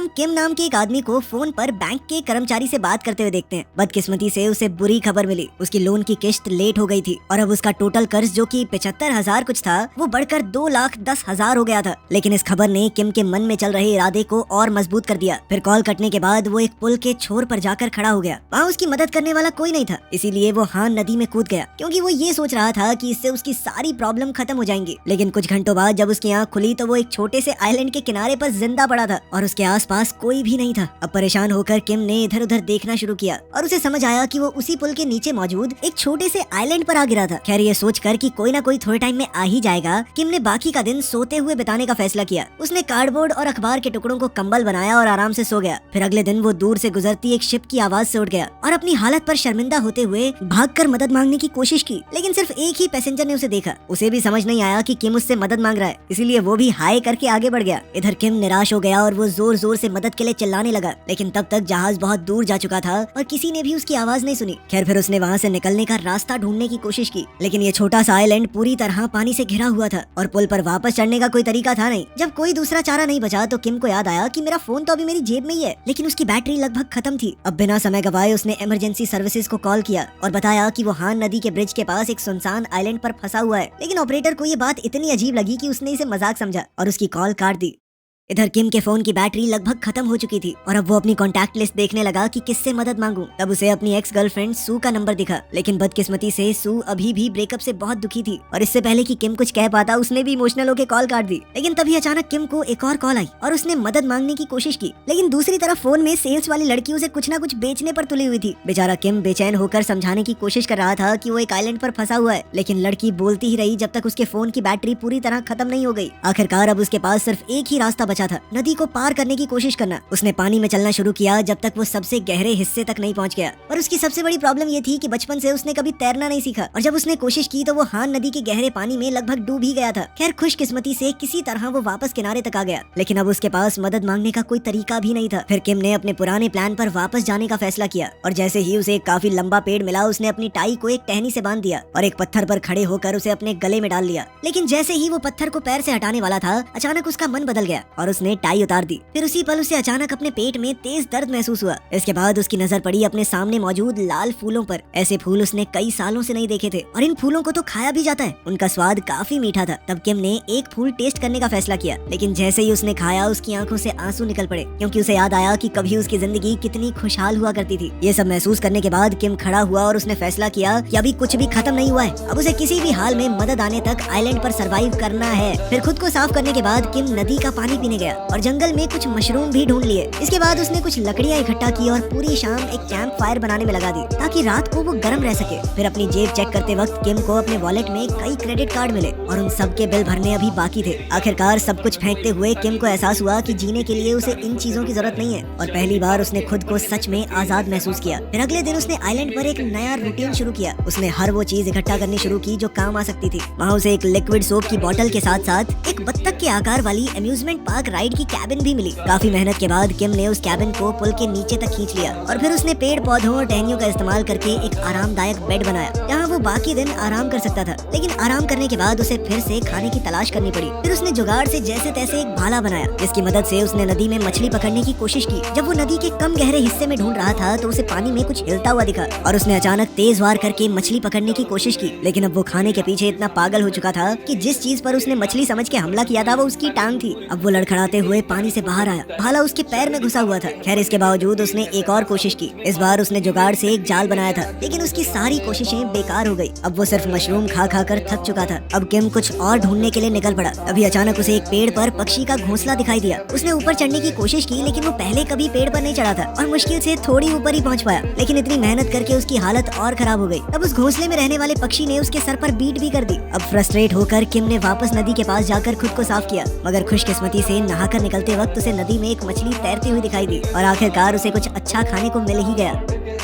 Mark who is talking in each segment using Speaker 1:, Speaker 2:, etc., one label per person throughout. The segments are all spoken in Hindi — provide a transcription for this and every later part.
Speaker 1: हम किम नाम के एक आदमी को फोन पर बैंक के कर्मचारी से बात करते हुए देखते हैं। बदकिस्मती से उसे बुरी खबर मिली, उसकी लोन की किश्त लेट हो गई थी और अब उसका टोटल कर्ज जो कि 75,000 कुछ था वो बढ़कर 2,10,000 हो गया था। लेकिन इस खबर ने किम के मन में चल रहे इरादे को और मजबूत कर दिया। फिर कॉल कटने के बाद वो एक पुल के छोर पर जाकर खड़ा हो गया। वहाँ उसकी मदद करने वाला कोई नहीं था, इसीलिए वो हान नदी में कूद गया क्योंकि वो ये सोच रहा था कि इससे उसकी सारी प्रॉब्लम खत्म हो जाएंगी। लेकिन कुछ घंटों बाद जब उसकी आँख खुली तो वो एक छोटे से आइलैंड के किनारे पर जिंदा पड़ा था और उसके आसपास कोई भी नहीं था। अब परेशान होकर किम ने इधर उधर देखना शुरू किया और उसे समझ आया कि वो उसी पुल के नीचे मौजूद एक छोटे से आइलैंड पर आ गिरा था। खैर ये सोचकर कि कोई ना कोई थोड़े टाइम में आ ही जाएगा, किम ने बाकी का दिन सोते हुए बिताने का फैसला किया। उसने कार्डबोर्ड और अखबार के टुकड़ों को कंबल बनाया और आराम से सो गया। फिर अगले दिन वो दूर से गुजरती एक शिप की आवाज से उठ गया और अपनी हालत पर शर्मिंदा होते हुए भागकर मदद मांगने की कोशिश की। लेकिन सिर्फ एक ही पैसेंजर ने उसे देखा। उसे भी समझ नहीं आया कि किम उससे मदद मांग रहा है, इसीलिए वो भी हाय करके आगे बढ़ गया। इधर किम निराश हो गया और वो जोर जोर से मदद के लिए चिल्लाने लगा, लेकिन तब तक जहाज बहुत दूर जा चुका था और किसी ने भी उसकी आवाज नहीं सुनी। खैर फिर उसने वहाँ से निकलने का रास्ता ढूंढने की कोशिश की, लेकिन ये छोटा सा आइलैंड पूरी तरह पानी से घिरा हुआ था और पुल पर वापस चढ़ने का कोई तरीका था नहीं। जब कोई दूसरा चारा नहीं बचा तो किम को याद आया कि मेरा फोन तो अभी मेरी जेब में ही है, लेकिन उसकी बैटरी लगभग खत्म थी। अब बिना समय गवाए उसने इमरजेंसी सर्विसेज को कॉल किया और बताया कि वो हान नदी के ब्रिज के पास एक सुनसान आइलैंड पर फंसा हुआ है। लेकिन ऑपरेटर को ये बात इतनी अजीब लगी कि उसने इसे मजाक समझा और उसकी कॉल काट दी। इधर किम के फोन की बैटरी लगभग खत्म हो चुकी थी और अब वो अपनी कॉन्टैक्ट लिस्ट देखने लगा कि किससे मदद मांगूं। तब उसे अपनी एक्स गर्लफ्रेंड सू का नंबर दिखा, लेकिन बदकिस्मती से सू अभी भी ब्रेकअप से बहुत दुखी थी और इससे पहले कि किम कुछ कह पाता उसने भी इमोशनल होकर कॉल काट दी। लेकिन तभी अचानक किम को एक और कॉल आई और उसने मदद मांगने की कोशिश की, लेकिन दूसरी तरफ फोन में सेल्स वाली लड़की उसे कुछ न कुछ बेचने पर तुली हुई थी। बेचारा किम बेचैन होकर समझाने की कोशिश कर रहा था कि वो एक आइलैंड पर फंसा हुआ है, लेकिन लड़की बोलती ही रही जब तक उसके फोन की बैटरी पूरी तरह खत्म नहीं हो गई। आखिरकार अब उसके पास सिर्फ एक ही रास्ता बचा था, नदी को पार करने की कोशिश करना। उसने पानी में चलना शुरू किया जब तक वो सबसे गहरे हिस्से तक नहीं पहुंच गया। और उसकी सबसे बड़ी प्रॉब्लम ये थी कि बचपन से उसने कभी तैरना नहीं सीखा और जब उसने कोशिश की तो वो हान नदी के गहरे पानी में लगभग डूब ही गया था। खैर खुशकिस्मती से किसी तरह वो वापस किनारे तक आ गया, लेकिन अब उसके पास मदद मांगने का कोई तरीका भी नहीं था। फिर किम ने अपने पुराने प्लान पर वापस जाने का फैसला किया और जैसे ही उसे एक काफी लंबा पेड़ मिला उसने अपनी टाई को एक टहनी से बांध दिया और एक पत्थर पर खड़े होकर उसे अपने गले में डाल लिया। लेकिन जैसे ही वो पत्थर को पैर से हटाने वाला था अचानक उसका मन बदल गया और उसने टाई उतार दी। फिर उसी पल उसे अचानक अपने पेट में तेज दर्द महसूस हुआ। इसके बाद उसकी नजर पड़ी अपने सामने मौजूद लाल फूलों पर। ऐसे फूल उसने कई सालों से नहीं देखे थे और इन फूलों को तो खाया भी जाता है। उनका स्वाद काफी मीठा था। तब किम ने एक फूल टेस्ट करने का फैसला किया, लेकिन जैसे ही उसने खाया उसकी आंखों से आंसू निकल पड़े क्योंकि उसे याद आया कि कभी उसकी जिंदगी कितनी खुशहाल हुआ करती थी। ये सब महसूस करने के बाद किम खड़ा हुआ और उसने फैसला किया कि अभी कुछ भी खत्म नहीं हुआ है, अब उसे किसी भी हाल में मदद आने तक आइलैंड पर सरवाइव करना है। फिर खुद को साफ करने के बाद किम नदी का पानी पीने गया और जंगल में कुछ मशरूम भी ढूंढ लिए। इसके बाद उसने कुछ लकड़ियां इकट्ठा की और पूरी शाम एक कैंप फायर बनाने में लगा दी ताकि रात को वो गर्म रह सके। फिर अपनी जेब चेक करते वक्त किम को अपने वॉलेट में कई क्रेडिट कार्ड मिले और उन सब के बिल भरने अभी बाकी थे। आखिरकार सब कुछ फेंकते हुए किम को एहसास हुआ कि जीने के लिए उसे इन चीजों की जरूरत नहीं है और पहली बार उसने खुद को सच में आजाद महसूस किया। फिर अगले दिन उसने आइलैंड पर एक नया रूटीन शुरू किया। उसने हर वो चीज इकट्ठा करनी शुरू की जो काम आ सकती थी। वहाँ उसे एक लिक्विड सोप की बोतल के साथ साथ एक बत्तख के आकार वाली अम्यूजमेंट पार्क राइड की कैबिन भी मिली। काफी मेहनत के बाद किम ने उस कैबिन को पुल के नीचे तक खींच लिया और फिर उसने पेड़ पौधों और टहनियों का इस्तेमाल करके एक आरामदायक बेड बनाया जहाँ वो बाकी दिन आराम कर सकता था। लेकिन आराम करने के बाद उसे फिर से खाने की तलाश करनी पड़ी। फिर उसने जुगाड़ से जैसे तैसे एक भाला बनाया जिसकी मदद से उसने नदी में मछली पकड़ने की कोशिश की। जब वो नदी के कम गहरे हिस्से में ढूंढ रहा था तो उसे पानी में कुछ हिलता हुआ दिखा और उसने अचानक तेज वार करके मछली पकड़ने की कोशिश की। लेकिन अब वो खाने के पीछे इतना पागल हो चुका था कि जिस चीज पर उसने मछली समझ के हमला किया था वो उसकी टांग थी। अब वो लड़खड़ाते हुए पानी से बाहर आया, भाला उसके पैर में घुसा हुआ था। खैर इसके बावजूद उसने एक और कोशिश की। इस बार उसने जुगाड़ से एक जाल बनाया था, लेकिन उसकी सारी कोशिशें बेकार हो गई। अब वो सिर्फ मशरूम खा खा कर थक चुका था। अब किम कुछ और ढूंढने के लिए निकल पड़ा। तभी अचानक उसे एक पेड़ पर पक्षी का घोंसला दिखाई दिया। उसने ऊपर चढ़ने की कोशिश की, लेकिन वो पहले कभी पेड़ पर नहीं चढ़ा था और मुश्किल से थोड़ी ऊपर ही पहुंच पाया। लेकिन इतनी मेहनत करके उसकी हालत और खराब हो गई। अब उस घोंसले में रहने वाले पक्षी ने उसके सर पर बीट भी कर दी। अब फ्रस्ट्रेट होकर किम ने वापस नदी के पास जाकर खुद को साफ किया, मगर खुशकिस्मती से नहाकर निकलते वक्त उसे नदी में एक मछली तैरती हुई दिखाई दी और आखिरकार उसे कुछ अच्छा खाने को मिल ही गया।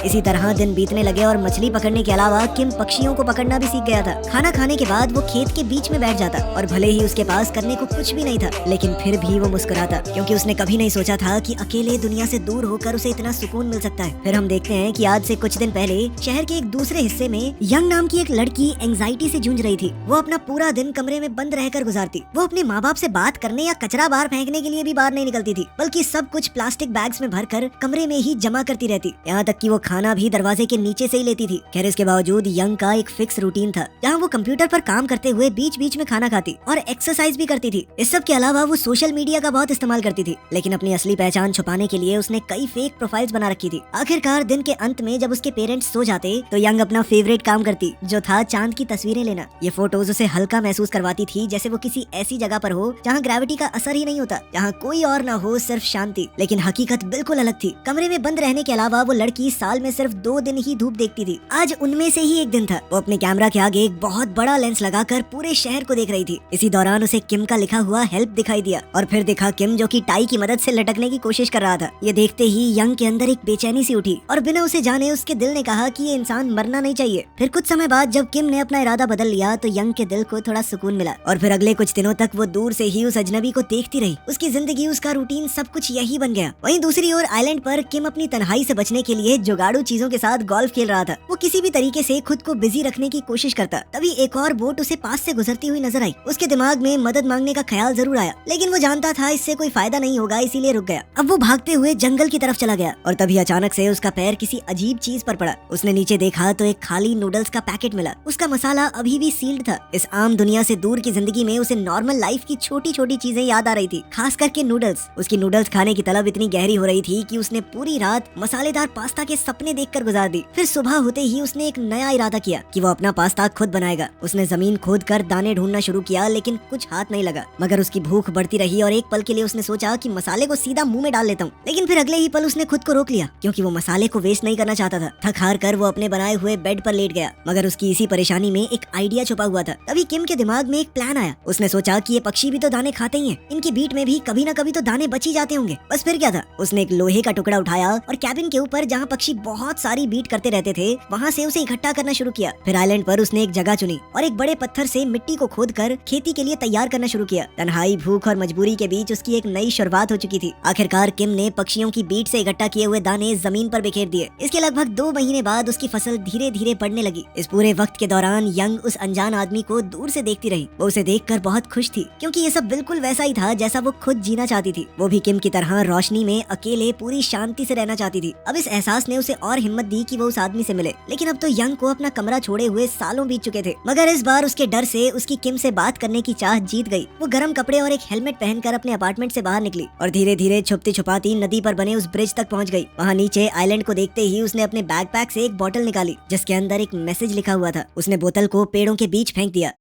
Speaker 1: इसी तरह दिन बीतने लगे और मछली पकड़ने के अलावा किम पक्षियों को पकड़ना भी सीख गया था। खाना खाने के बाद वो खेत के बीच में बैठ जाता और भले ही उसके पास करने को कुछ भी नहीं था, लेकिन फिर भी वो मुस्कुराता, क्योंकि उसने कभी नहीं सोचा था कि अकेले दुनिया से दूर होकर उसे इतना सुकून मिल सकता है। फिर हम देखते हैं कि आज से कुछ दिन पहले शहर के एक दूसरे हिस्से में यंग नाम की एक लड़की एंजाइटी से जूझ रही थी। वो अपना पूरा दिन कमरे में बंद रहकर गुजारती। वो अपने माँ बाप से बात करने या कचरा बाहर फेंकने के लिए भी बाहर नहीं निकलती थी, बल्कि सब कुछ प्लास्टिक बैग्स में भरकर कमरे में ही जमा करती रहती। यहाँ तक कि वो खाना भी दरवाजे के नीचे से ही लेती थी। खैर, इसके बावजूद यंग का एक फिक्स रूटीन था, जहाँ वो कंप्यूटर पर काम करते हुए बीच बीच में खाना खाती और एक्सरसाइज भी करती थी। इस सब के अलावा वो सोशल मीडिया का बहुत इस्तेमाल करती थी, लेकिन अपनी असली पहचान छुपाने के लिए उसने कई फेक प्रोफाइल्स बना रखी थी। आखिरकार दिन के अंत में जब उसके पेरेंट्स सो जाते तो यंग अपना फेवरेट काम करती, जो था चांद की तस्वीरें लेना। ये फोटोज उसे हल्का महसूस करवाती थी, जैसे वो किसी ऐसी जगह पर हो जहाँ ग्रेविटी का असर ही नहीं होता, जहाँ कोई और ना हो, सिर्फ शांति। लेकिन हकीकत बिल्कुल अलग थी। कमरे में बंद रहने के अलावा वो लड़की साल में सिर्फ 2 दिन ही धूप देखती थी। आज उनमें से ही एक दिन था। वो अपने कैमरा के आगे एक बहुत बड़ा लेंस लगाकर पूरे शहर को देख रही थी। इसी दौरान उसे किम का लिखा हुआ हेल्प दिखाई दिया और फिर दिखा किम, जो कि टाई की मदद से लटकने की कोशिश कर रहा था। ये देखते ही यंग के अंदर एक बेचैनी सी उठी और बिना उसे जाने उसके दिल ने कहा कि ये इंसान मरना नहीं चाहिए। फिर कुछ समय बाद जब किम ने अपना इरादा बदल लिया तो यंग के दिल को थोड़ा सुकून मिला और फिर अगले कुछ दिनों तक वो दूर से ही उस अजनबी को देखती रही। उसकी जिंदगी, उसका रूटीन, सब कुछ यही बन गया। वहीं दूसरी ओर आइलैंड पर किम अपनी तन्हाई से बचने के लिए जुगाड़ू चीजों के साथ गोल्फ खेल रहा था। वो किसी भी तरीके से खुद को बिजी रखने की कोशिश करता। तभी एक और बोट उसे पास से गुजरती हुई नजर आई। उसके दिमाग में मदद मांगने का ख्याल जरूर आया, लेकिन वो जानता था इससे कोई फायदा नहीं होगा, इसीलिए रुक गया। अब वो भागते हुए जंगल की तरफ चला गया और तभी अचानक से उसका पैर किसी अजीब चीज पर पड़ा। उसने नीचे देखा तो एक खाली नूडल्स का पैकेट मिला। उसका मसाला अभी भी सील्ड था। इस आम दुनिया से दूर की जिंदगी में उसे नॉर्मल लाइफ की छोटी छोटी चीजें याद आ रही थी, खास करके नूडल्स। उसकी नूडल्स खाने की तलब इतनी गहरी हो रही थी कि उसने पूरी रात मसालेदार पास्ता के सपने देखकर गुजार दी। फिर सुबह होते ही उसने एक नया इरादा किया कि वो अपना पास्ता खुद बनाएगा। उसने जमीन खोद कर दाने ढूंढना शुरू किया, लेकिन कुछ हाथ नहीं लगा। मगर उसकी भूख बढ़ती रही और एक पल के लिए उसने सोचा कि मसाले को सीधा मुंह में डाल लेता हूँ। लेकिन फिर अगले ही पल उसने खुद को रोक लिया, क्योंकि वो मसाले को वेस्ट नहीं करना चाहता था। थक हार कर वो अपने बनाए हुए बेड पर लेट गया, मगर उसकी इसी परेशानी में एक आइडिया छुपा हुआ था। तभी किम के दिमाग में एक प्लान आया। उसने सोचा कि ये पक्षी भी तो दाने खाते ही हैं, इनकी बीट में भी कभी न कभी तो दाने बच ही जाते होंगे। बस फिर क्या था, उसने एक लोहे का टुकड़ा उठाया और कैबिन के ऊपर जहाँ पक्षी बहुत सारी बीट करते रहते थे वहाँ से उसे इकट्ठा करना शुरू किया। फिर आइलैंड पर उसने एक जगह चुनी और एक बड़े पत्थर से मिट्टी को खोदकर खेती के लिए तैयार करना शुरू किया। तन्हाई, भूख और मजबूरी के बीच उसकी एक नई शुरुआत हो चुकी थी। आखिरकार किम ने पक्षियों की बीट से इकट्ठा किए हुए दाने जमीन पर बिखेर दिए। इसके लगभग 2 महीने बाद उसकी फसल धीरे धीरे बढ़ने लगी। इस पूरे वक्त के दौरान यंग उस अनजान आदमी को दूर से देखती रही। वो उसे देखकर बहुत खुश थी, क्योंकि ये सब बिल्कुल वैसा ही था जैसा वो खुद जीना चाहती थी। वो भी किम की तरह रोशनी में अकेले पूरी शांति से रहना चाहती थी। अब इस एहसास ने उसे और हिम्मत दी कि वो उस आदमी से मिले। लेकिन अब तो यंग को अपना कमरा छोड़े हुए सालों बीत चुके थे, मगर इस बार उसके डर से उसकी किम से बात करने की चाह जीत गई। वो गर्म कपड़े और एक हेलमेट पहनकर अपने अपार्टमेंट से बाहर निकली और धीरे धीरे छुपती छुपाती नदी पर बने उस ब्रिज तक पहुंच गई। वहाँ नीचे आइलैंड को देखते ही उसने अपने बैकपैक से एक बोतल निकाली, जिसके अंदर एक मैसेज लिखा हुआ था। उसने बोतल को पेड़ों के बीच फेंक दिया।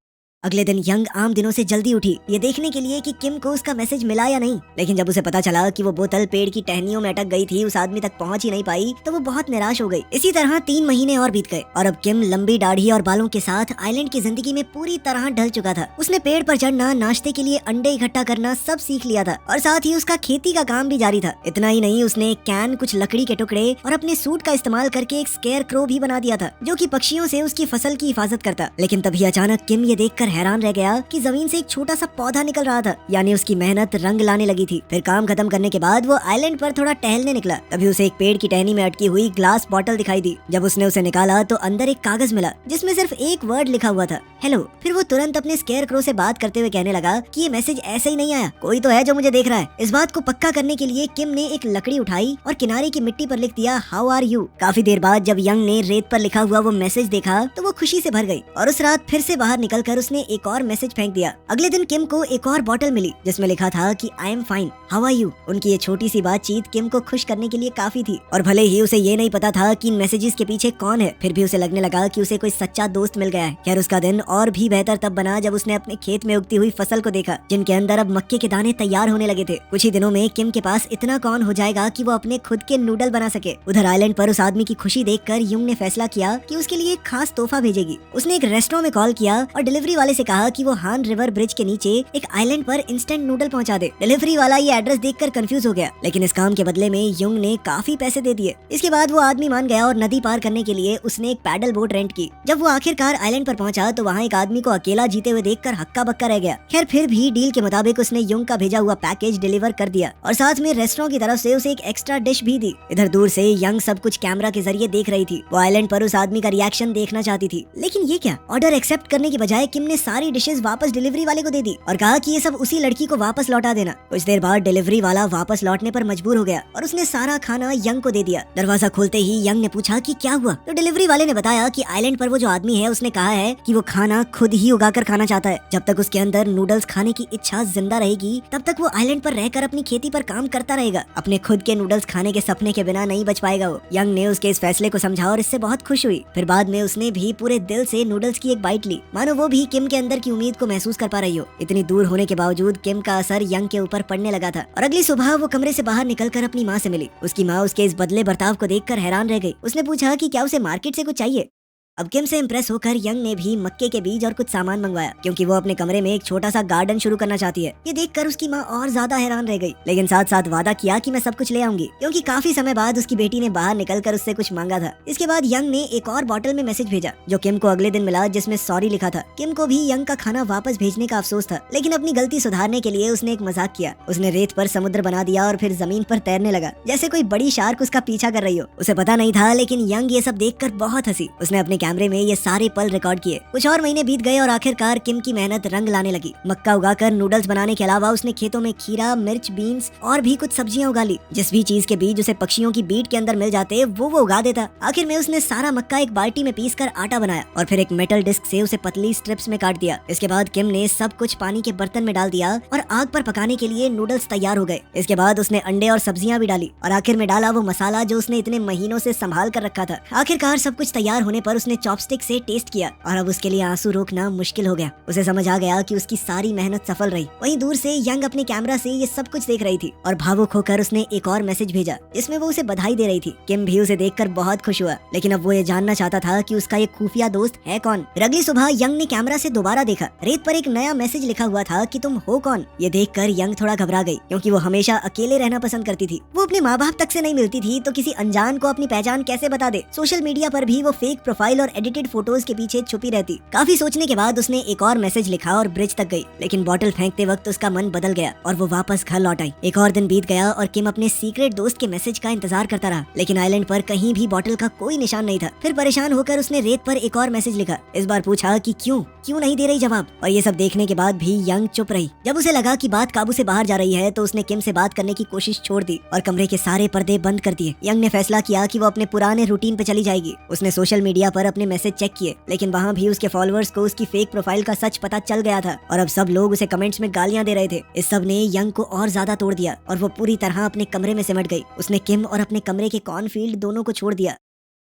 Speaker 1: अगले दिन यंग आम दिनों से जल्दी उठी, ये देखने के लिए कि किम को उसका मैसेज मिला या नहीं। लेकिन जब उसे पता चला कि वो बोतल पेड़ की टहनियों में अटक गई थी, उस आदमी तक पहुंच ही नहीं पाई, तो वो बहुत निराश हो गई। इसी तरह 3 महीने और बीत गए और अब किम लंबी दाढ़ी और बालों के साथ आइलैंड की जिंदगी में पूरी तरह ढल चुका था। उसने पेड़ पर चढ़ना, नाश्ते के लिए अंडे इकट्ठा करना सब सीख लिया था और साथ ही उसका खेती का काम भी जारी था। इतना ही नहीं, उसने एक कैन, कुछ लकड़ी के टुकड़े और अपने सूट का इस्तेमाल करके एक स्केयर क्रो भी बना दिया था, जो कि पक्षियों से उसकी फसल की हिफाजत करता। लेकिन तभी अचानक किम ये देखकर हैरान रह गया कि जमीन से एक छोटा सा पौधा निकल रहा था, यानी उसकी मेहनत रंग लाने लगी थी। फिर काम खत्म करने के बाद वो आइलैंड पर थोड़ा टहलने निकला। तभी उसे एक पेड़ की टहनी में अटकी हुई ग्लास बॉटल दिखाई दी। जब उसने उसे निकाला तो अंदर एक कागज मिला, जिसमें सिर्फ एक वर्ड लिखा हुआ था, हेलो। फिर वो तुरंत अपने स्केयर क्रो से बात करते हुए कहने लगा कि ये मैसेज ऐसे ही नहीं आया, कोई तो है जो मुझे देख रहा है। इस बात को पक्का करने के लिए किम ने एक लकड़ी उठाई और किनारे की मिट्टी पर लिख दिया, हाउ आर यू। काफी देर बाद जब यंग ने रेत पर लिखा हुआ वो मैसेज देखा तो वो खुशी से भर गई और उस रात फिर से बाहर निकलकर उसने एक और मैसेज फेंक दिया। अगले दिन किम को एक और बॉटल मिली, जिसमें लिखा था कि I am fine, how are you. उनकी ये छोटी सी बातचीत किम को खुश करने के लिए काफी थी और भले ही उसे ये नहीं पता था कि इन मैसेजेस के पीछे कौन है, फिर भी उसे लगने लगा कि उसे कोई सच्चा दोस्त मिल गया है। खैर, उसका दिन और भी बेहतर तब बना जब उसने अपने खेत में उगती हुई फसल को देखा, जिनके अंदर अब मक्के के दाने तैयार होने लगे थे। कुछ ही दिनों में किम के पास इतना कौन हो जाएगा कि वो अपने खुद के नूडल बना सके। उधर आइलैंड पर उस आदमी की खुशी देखकर युंग ने फैसला किया कि उसके लिए एक खास तोहफा भेजेगी। उसने एक रेस्टोरेंट में कॉल किया और डिलीवरी वाले से कहा कि वो हान रिवर ब्रिज के नीचे एक आइलैंड पर इंस्टेंट नूडल पहुंचा दे। डिलीवरी वाला ये एड्रेस देखकर कंफ्यूज हो गया, लेकिन इस काम के बदले में युंग ने काफी पैसे दे दिए। इसके बाद वो आदमी मान गया और नदी पार करने के लिए उसने एक पैडल बोट रेंट की। जब वो आखिरकार आइलैंड पर पहुंचा तो वहाँ एक आदमी को अकेला जीते हुए देखकर हक्का बक्का रह गया। खैर फिर भी डील के मुताबिक उसने युंग का भेजा हुआ पैकेज डिलीवर कर दिया और साथ में रेस्टोरेंट की तरफ से उसे एक एक्स्ट्रा डिश भी दी। इधर दूर से यंग सब कुछ कैमरा के जरिए देख रही थी। वो आइलैंड पर उस आदमी का रिएक्शन देखना चाहती थी, लेकिन ये क्या, ऑर्डर एक्सेप्ट करने की बजाय किम ने सारी डिशेस वापस डिलीवरी वाले को दे दी और कहा कि ये सब उसी लड़की को वापस लौटा देना। कुछ देर बाद डिलीवरी वाला वापस लौटने पर मजबूर हो गया और उसने सारा खाना यंग को दे दिया। दरवाजा खोलते ही यंग ने पूछा कि क्या हुआ, तो डिलीवरी वाले ने बताया कि आइलैंड पर वो जो आदमी है उसने कहा है कि वो खाना खुद ही उगाकर खाना चाहता है। जब तक उसके अंदर नूडल्स खाने की इच्छा जिंदा रहेगी तब तक वो आइलैंड पर रहकर अपनी खेती पर काम करता रहेगा। अपने खुद के नूडल्स खाने के सपने के बिना नहीं बच पाएगा वो। यंग ने उसके इस फैसले को समझा और इससे बहुत खुश हुई। फिर बाद में उसने भी पूरे दिल से नूडल्स की एक बाइट ली, मानो वो भी किम के अंदर की उम्मीद को महसूस कर पा रही हो। इतनी दूर होने के बावजूद किम का असर यंग के ऊपर पड़ने लगा था और अगली सुबह वो कमरे से बाहर निकलकर अपनी माँ से मिली। उसकी माँ उसके इस बदले बर्ताव को देखकर हैरान रह गई। उसने पूछा कि क्या उसे मार्केट से कुछ चाहिए। अब किम से इम्प्रेस होकर यंग ने भी मक्के के बीज और कुछ सामान मंगवाया, क्योंकि वो अपने कमरे में एक छोटा सा गार्डन शुरू करना चाहती है। ये देखकर उसकी माँ और ज्यादा हैरान रह गई, लेकिन साथ साथ वादा किया कि मैं सब कुछ ले आऊंगी, क्योंकि काफी समय बाद उसकी बेटी ने बाहर निकलकर उससे कुछ मांगा था। इसके बाद यंग ने एक और बॉटल में मैसेज भेजा जो किम को अगले दिन मिला, जिसमें सॉरी लिखा था। किम को भी यंग का खाना वापस भेजने का अफसोस था, लेकिन अपनी गलती सुधारने के लिए उसने एक मजाक किया। उसने रेत पर समुद्र बना दिया और फिर जमीन पर तैरने लगा जैसे कोई बड़ी शार्क उसका पीछा कर रही हो। उसे पता नहीं था, लेकिन यंग ये सब देखकर बहुत हंसी। उसने अपने कैमरे में ये सारे पल रिकॉर्ड किए। कुछ और महीने बीत गए और आखिरकार किम की मेहनत रंग लाने लगी। मक्का उगाकर नूडल्स बनाने के अलावा उसने खेतों में खीरा, मिर्च, बीन्स और भी कुछ सब्जियां उगा ली। जिस भी चीज के बीज उसे पक्षियों की बीट के अंदर मिल जाते वो उगा देता। आखिर में उसने सारा मक्का एक बाल्टी में पीसकर आटा बनाया और फिर एक मेटल डिस्क से उसे पतली स्ट्रिप्स में काट दिया। इसके बाद किम ने सब कुछ पानी के बर्तन में डाल दिया और आग पर पकाने के लिए नूडल्स तैयार हो गए। इसके बाद उसने अंडे और सब्जियां भी डाली और आखिर में डाला वो मसाला जो उसने इतने महीनों से संभाल कर रखा था। आखिरकार सब कुछ तैयार होने पर उसने चॉपस्टिक से टेस्ट किया और अब उसके लिए आंसू रोकना मुश्किल हो गया। उसे समझ आ गया कि उसकी सारी मेहनत सफल रही। वहीं दूर से यंग अपने कैमरा से ये सब कुछ देख रही थी और भावुक होकर उसने एक और मैसेज भेजा जिसमें वो उसे बधाई दे रही थी। किम भी उसे देखकर बहुत खुश हुआ, लेकिन अब वो ये जानना चाहता था कि उसका ये खुफिया दोस्त है कौन। फिर अगली सुबह यंग ने कैमरा से दोबारा देखा। रेत पर एक नया मैसेज लिखा हुआ था कि तुम हो कौन। ये देखकर यंग थोड़ा घबरा गई, क्योंकि वो हमेशा अकेले रहना पसंद करती थी। वो अपने माँ बाप तक से नहीं मिलती थी, तो किसी अनजान को अपनी पहचान कैसे बता दे। सोशल मीडिया पर भी वो फेक प्रोफाइल और एडिटेड फोटोज के पीछे छुपी रहती। काफी सोचने के बाद उसने एक और मैसेज लिखा और ब्रिज तक गई, लेकिन बॉटल फेंकते वक्त उसका मन बदल गया और वो वापस घर लौट आई। एक और दिन बीत गया और किम अपने सीक्रेट दोस्त के मैसेज का इंतजार करता रहा, लेकिन आइलैंड पर कहीं भी बॉटल का कोई निशान नहीं था। फिर परेशान होकर उसने रेत पर एक और मैसेज लिखा। इस बार पूछा कि क्यों नहीं दे रही जवाब, और ये सब देखने के बाद भी यंग चुप रही। जब उसे लगा कि बात काबू से बाहर जा रही है तो उसने किम से बात करने की कोशिश छोड़ दी और कमरे के सारे पर्दे बंद कर दिए। यंग ने फैसला किया कि वो अपने पुराने रूटीन पे चली जाएगी। उसने सोशल मीडिया पर अपने मैसेज चेक किए, लेकिन वहाँ भी उसके फॉलोअर्स को उसकी फेक प्रोफाइल का सच पता चल गया था और अब सब लोग उसे कमेंट्स में गालियां दे रहे थे। इस सब ने यंग को और ज्यादा तोड़ दिया और वो पूरी तरह अपने कमरे में सिमट गई। उसने किम और अपने कमरे के कॉर्नफील्ड दोनों को छोड़ दिया।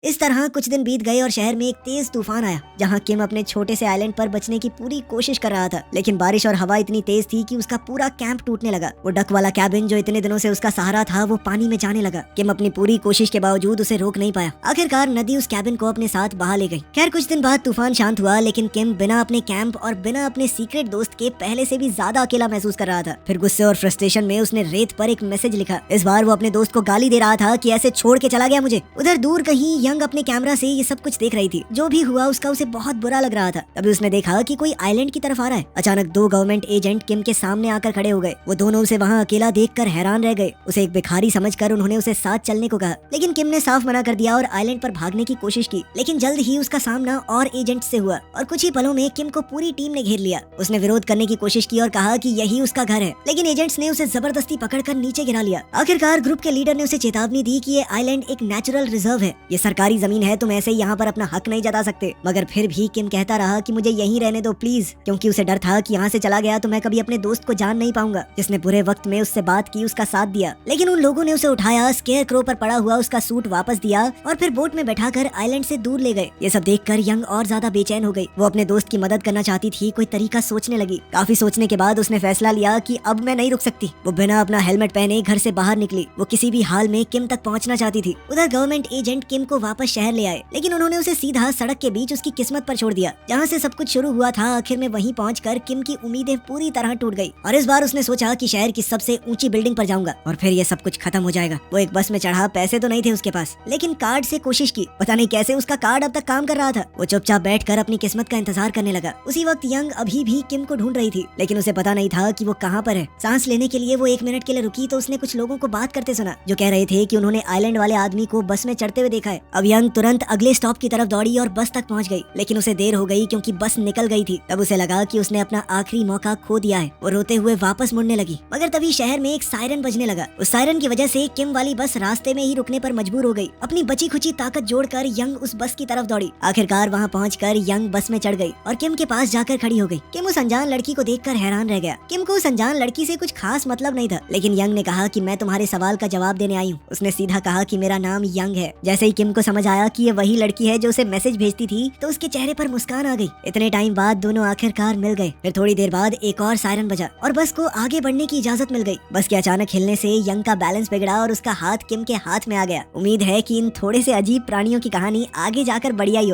Speaker 1: इस तरह कुछ दिन बीत गए और शहर में एक तेज तूफान आया, जहां किम अपने छोटे से आइलैंड पर बचने की पूरी कोशिश कर रहा था, लेकिन बारिश और हवा इतनी तेज थी कि उसका पूरा कैंप टूटने लगा। वो डक वाला कैबिन जो इतने दिनों से उसका सहारा था वो पानी में जाने लगा। किम अपनी पूरी कोशिश के बावजूद उसे रोक नहीं पाया। आखिरकार नदी उस कैबिन को अपने साथ बहा ले गई। खैर कुछ दिन बाद तूफान शांत हुआ, लेकिन किम बिना अपने कैंप और बिना अपने सीक्रेट दोस्त के पहले से भी ज्यादा अकेला महसूस कर रहा था। फिर गुस्से और फ्रस्ट्रेशन में उसने रेत पर एक मैसेज लिखा। इस बार वो अपने दोस्त को गाली दे रहा था कि ऐसे छोड़ के चला गया मुझे। उधर दूर कहीं यंग अपने कैमरा से ये सब कुछ देख रही थी। जो भी हुआ उसका उसे बहुत बुरा लग रहा था। तभी उसने देखा कि कोई आइलैंड की तरफ आ रहा है। अचानक दो गवर्नमेंट एजेंट किम के सामने आकर खड़े हो गए। वो दोनों उसे वहाँ अकेला देखकर हैरान रह गए। उसे एक भिखारी समझकर उन्होंने उसे साथ चलने को कहा, लेकिन किम ने साफ मना कर दिया और आइलैंड पर भागने की कोशिश की। लेकिन जल्द ही उसका सामना और एजेंट से हुआ और कुछ ही पलों में किम को पूरी टीम ने घेर लिया। उसने विरोध करने की कोशिश की और कहा कि यही उसका घर है, लेकिन एजेंट्स ने उसे जबरदस्ती पकड़कर नीचे गिरा लिया। आखिरकार ग्रुप के लीडर ने उसे चेतावनी दी कि ये आइलैंड एक नेचुरल रिजर्व है, ये सरकारी जमीन है, तुम ऐसे यहाँ पर अपना हक नहीं जता सकते। मगर फिर भी किम कहता रहा कि मुझे यहीं रहने दो प्लीज, क्योंकि उसे डर था कि यहाँ से चला गया तो मैं कभी अपने दोस्त को जान नहीं पाऊंगा, जिसने बुरे वक्त में उससे बात की, उसका साथ दिया। लेकिन उन लोगों ने उसे उठाया, स्केयर क्रो पर पड़ा हुआ उसका सूट वापस दिया और फिर बोट में बैठाकर आइलैंड से दूर ले गए। ये सब देखकर यंग और ज्यादा बेचैन हो गई। वो अपने दोस्त की मदद करना चाहती थी, कोई तरीका सोचने लगी। काफी सोचने के बाद उसने फैसला लिया कि अब मैं नहीं रुक सकती। वो बिना अपना हेलमेट पहने घर से बाहर निकली। वो किसी भी हाल में किम तक पहुँचना चाहती थी। उधर गवर्नमेंट एजेंट किम को वापस शहर ले आए, लेकिन उन्होंने उसे सीधा सड़क के बीच उसकी किस्मत पर छोड़ दिया। जहाँ से सब कुछ शुरू हुआ था, आखिर में वहीं पहुंचकर किम की उम्मीदें पूरी तरह टूट गई और इस बार उसने सोचा कि शहर की सबसे ऊंची बिल्डिंग पर जाऊंगा और फिर ये सब कुछ खत्म हो जाएगा। वो एक बस में चढ़ा, पैसे तो नहीं थे उसके पास, लेकिन कार्ड से कोशिश की। पता नहीं कैसे उसका कार्ड अब तक काम कर रहा था। वो चुपचाप बैठकर अपनी किस्मत का इंतजार करने लगा। उसी वक्त यंग अभी भी किम को ढूंढ रही थी, लेकिन उसे पता नहीं था कि वो कहाँ पर है। सांस लेने के लिए वो 1 मिनट के लिए रुकी तो उसने कुछ लोगों को बात करते सुना, जो कह रहे थे कि उन्होंने आइलैंड वाले आदमी को बस में चढ़ते हुए देखा है। अब यंग तुरंत अगले स्टॉप की तरफ दौड़ी और बस तक पहुंच गई, लेकिन उसे देर हो गई क्योंकि बस निकल गई थी। तब उसे लगा कि उसने अपना आखिरी मौका खो दिया है। वो रोते हुए वापस मुड़ने लगी, मगर तभी शहर में एक सायरन बजने लगा। उस सायरन की वजह से किम वाली बस रास्ते में ही रुकने पर मजबूर हो गई। अपनी बची खुची ताकत जोड़कर यंग उस बस की तरफ दौड़ी। आखिरकार वहाँ पहुंचकर यंग बस में चढ़ गई और किम के पास जाकर खड़ी हो गई। किम उस अनजान लड़की को देखकर हैरान रह गया। किम को उस अनजान लड़की से कुछ खास मतलब नहीं था, लेकिन यंग ने कहा कि मैं तुम्हारे सवाल का जवाब देने आई हूँ। उसने सीधा कहा कि मेरा नाम यंग है। जैसे ही किम को समझ आया कि ये वही लड़की है जो उसे मैसेज भेजती थी, तो उसके चेहरे पर मुस्कान आ गई। इतने टाइम बाद दोनों आखिरकार मिल गए। फिर थोड़ी देर बाद एक और सायरन बजा और बस को आगे बढ़ने की इजाजत मिल गई। बस के अचानक हिलने से यंग का बैलेंस बिगड़ा और उसका हाथ किम के हाथ में आ गया। उम्मीद है कि इन थोड़े से अजीब प्राणियों की कहानी आगे जाकर बढ़िया ही हो।